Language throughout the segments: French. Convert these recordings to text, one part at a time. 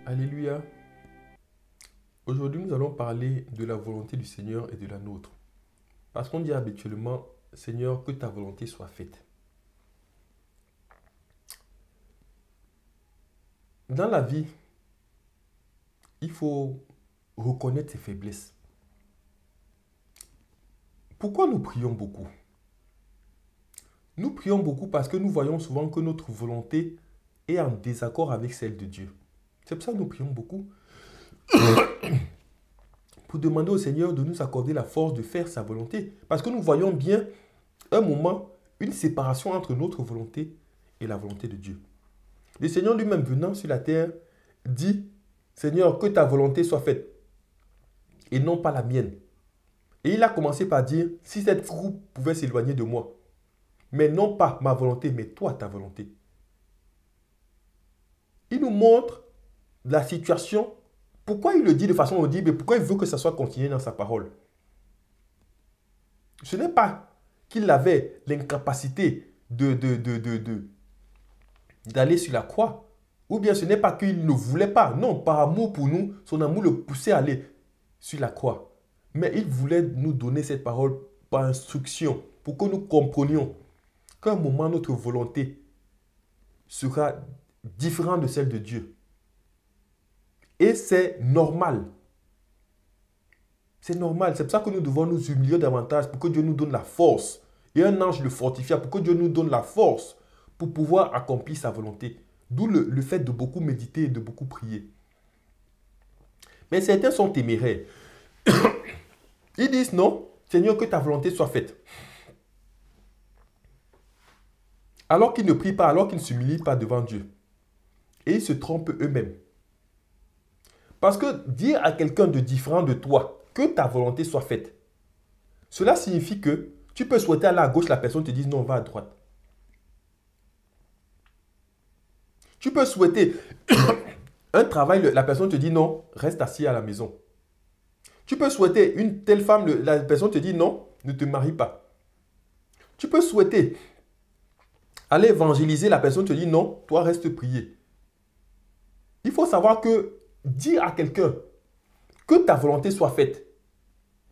Alléluia. Aujourd'hui, nous allons parler de la volonté du Seigneur et de la nôtre. Parce qu'on dit habituellement, Seigneur, que ta volonté soit faite. Dans la vie, il faut reconnaître ses faiblesses. Pourquoi nous prions beaucoup? Nous prions beaucoup parce que nous voyons souvent que notre volonté est en désaccord avec celle de Dieu. C'est pour ça que nous prions beaucoup. Pour demander au Seigneur de nous accorder la force de faire sa volonté. Parce que nous voyons bien un moment, une séparation entre notre volonté et la volonté de Dieu. Le Seigneur lui-même venant sur la terre dit, Seigneur, que ta volonté soit faite et non pas la mienne. Et il a commencé par dire, si cette troupe pouvait s'éloigner de moi, mais non pas ma volonté, mais toi ta volonté. Il nous montre la situation. Pourquoi il le dit de façon audible et pourquoi il veut que ça soit continué dans sa parole? Ce n'est pas qu'il avait l'incapacité d'aller sur la croix. Ou bien ce n'est pas qu'il ne voulait pas. Non, par amour pour nous, son amour le poussait à aller sur la croix. Mais il voulait nous donner cette parole par instruction pour que nous comprenions qu'à un moment, notre volonté sera différente de celle de Dieu. Et c'est normal. C'est normal. C'est pour ça que nous devons nous humilier davantage pour que Dieu nous donne la force. Et un ange le fortifia pour que Dieu nous donne la force pour pouvoir accomplir sa volonté. D'où le fait de beaucoup méditer et de beaucoup prier. Mais certains sont téméraires. Ils disent non, Seigneur, que ta volonté soit faite. Alors qu'ils ne prient pas, alors qu'ils ne s'humilient pas devant Dieu. Et ils se trompent eux-mêmes. Parce que dire à quelqu'un de différent de toi que ta volonté soit faite, cela signifie que tu peux souhaiter aller à gauche, la personne te dit non, va à droite. Tu peux souhaiter un travail, la personne te dit non, reste assis à la maison. Tu peux souhaiter une telle femme, la personne te dit non, ne te marie pas. Tu peux souhaiter aller évangéliser, la personne te dit non, toi reste prier. Il faut savoir que dire à quelqu'un que ta volonté soit faite,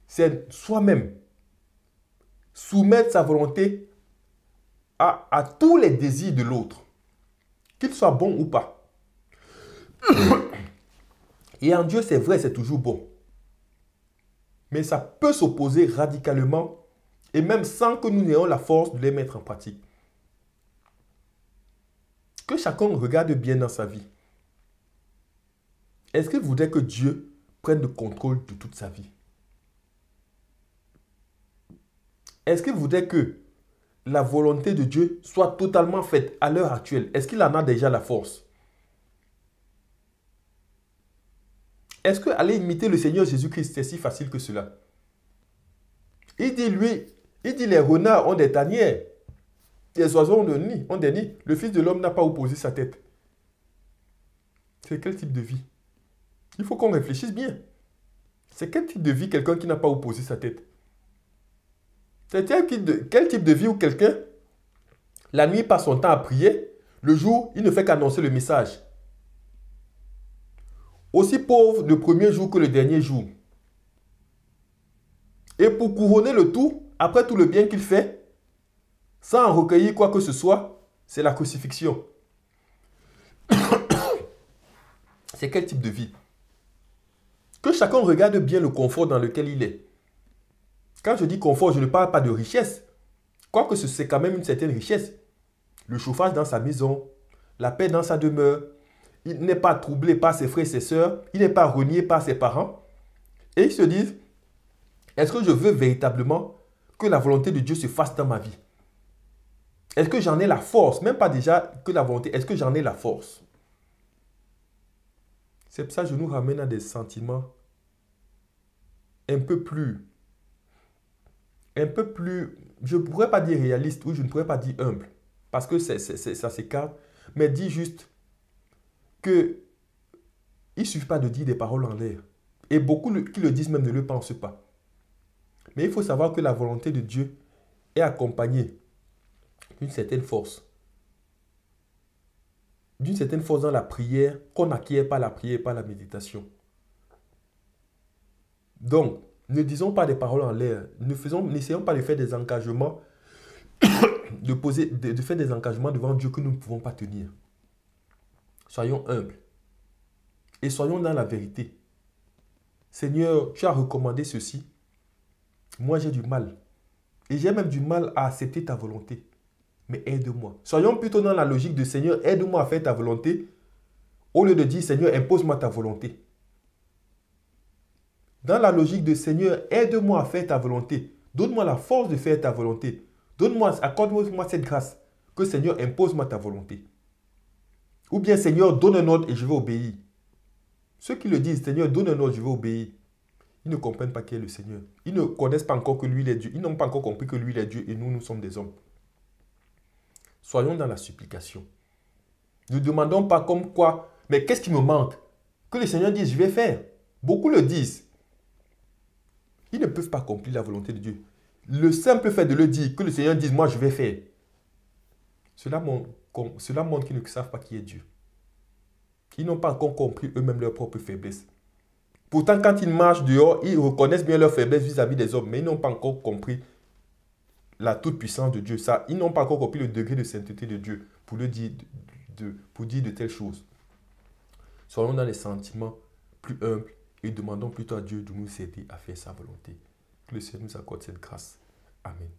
c'est soi-même soumettre sa volonté à tous les désirs de l'autre, qu'il soit bon ou pas. Et en Dieu, c'est vrai, c'est toujours bon. Mais ça peut s'opposer radicalement et même sans que nous n'ayons la force de les mettre en pratique. Que chacun regarde bien dans sa vie. Est-ce qu'il voudrait que Dieu prenne le contrôle de toute sa vie? Est-ce qu'il voudrait que la volonté de Dieu soit totalement faite à l'heure actuelle? Est-ce qu'il en a déjà la force? Est-ce qu'aller imiter le Seigneur Jésus-Christ, c'est si facile que cela? Il dit les renards ont des tanières, les oiseaux ont des nids. Le Fils de l'homme n'a pas opposé sa tête. C'est quel type de vie? Il faut qu'on réfléchisse bien. C'est quel type de vie quelqu'un qui n'a pas opposé sa tête? C'est quel type de vie où quelqu'un, la nuit, passe son temps à prier, le jour, il ne fait qu'annoncer le message. Aussi pauvre le premier jour que le dernier jour. Et pour couronner le tout, après tout le bien qu'il fait, sans en recueillir quoi que ce soit, c'est la crucifixion. C'est quel type de vie? Que chacun regarde bien le confort dans lequel il est. Quand je dis confort, je ne parle pas de richesse. Quoique c'est quand même une certaine richesse. Le chauffage dans sa maison, la paix dans sa demeure. Il n'est pas troublé par ses frères et ses sœurs. Il n'est pas renié par ses parents. Et ils se disent, est-ce que je veux véritablement que la volonté de Dieu se fasse dans ma vie? Est-ce que j'en ai la force? Même pas déjà que la volonté. Est-ce que j'en ai la force? C'est pour ça que je nous ramène à des sentiments un peu plus, je ne pourrais pas dire réaliste ou je ne pourrais pas dire humble, parce que ça s'écarte, mais dis juste que il ne suffit pas de dire des paroles en l'air. Et beaucoup qui le disent même ne le pensent pas. Mais il faut savoir que la volonté de Dieu est accompagnée d'une certaine force. d'une certaine force dans la prière qu'on n'acquiert pas la prière et pas la méditation. Donc, ne disons pas des paroles en l'air. N'essayons pas de faire des engagements, de faire des engagements devant Dieu que nous ne pouvons pas tenir. Soyons humbles. Et soyons dans la vérité. Seigneur, tu as recommandé ceci. Moi, j'ai du mal. Et j'ai même du mal à accepter ta volonté. Mais aide-moi. Soyons plutôt dans la logique de Seigneur, aide-moi à faire ta volonté. Au lieu de dire, Seigneur, impose-moi ta volonté. Dans la logique de Seigneur, aide-moi à faire ta volonté. Donne-moi la force de faire ta volonté. Accorde-moi cette grâce. Que Seigneur, impose-moi ta volonté. Ou bien Seigneur, donne un ordre et je vais obéir. Ceux qui le disent, Seigneur, donne un ordre, je vais obéir. Ils ne comprennent pas qui est le Seigneur. Ils ne connaissent pas encore que lui, il est Dieu. Ils n'ont pas encore compris que lui, il est Dieu et nous, nous sommes des hommes. Soyons dans la supplication. Ne demandons pas comme quoi, mais qu'est-ce qui me manque? Que le Seigneur dise, je vais faire. Beaucoup le disent. Ils ne peuvent pas accomplir la volonté de Dieu. Le simple fait de le dire, que le Seigneur dise, moi je vais faire. Cela montre qu'ils ne savent pas qui est Dieu. Ils n'ont pas encore compris eux-mêmes leur propre faiblesse. Pourtant, quand ils marchent dehors, ils reconnaissent bien leur faiblesse vis-à-vis des hommes, mais ils n'ont pas encore compris la toute-puissance de Dieu. Ils n'ont pas encore compris le degré de sainteté de Dieu pour dire de telles choses. Soyons dans les sentiments plus humbles et demandons plutôt à Dieu de nous aider à faire sa volonté. Que le Seigneur nous accorde cette grâce. Amen.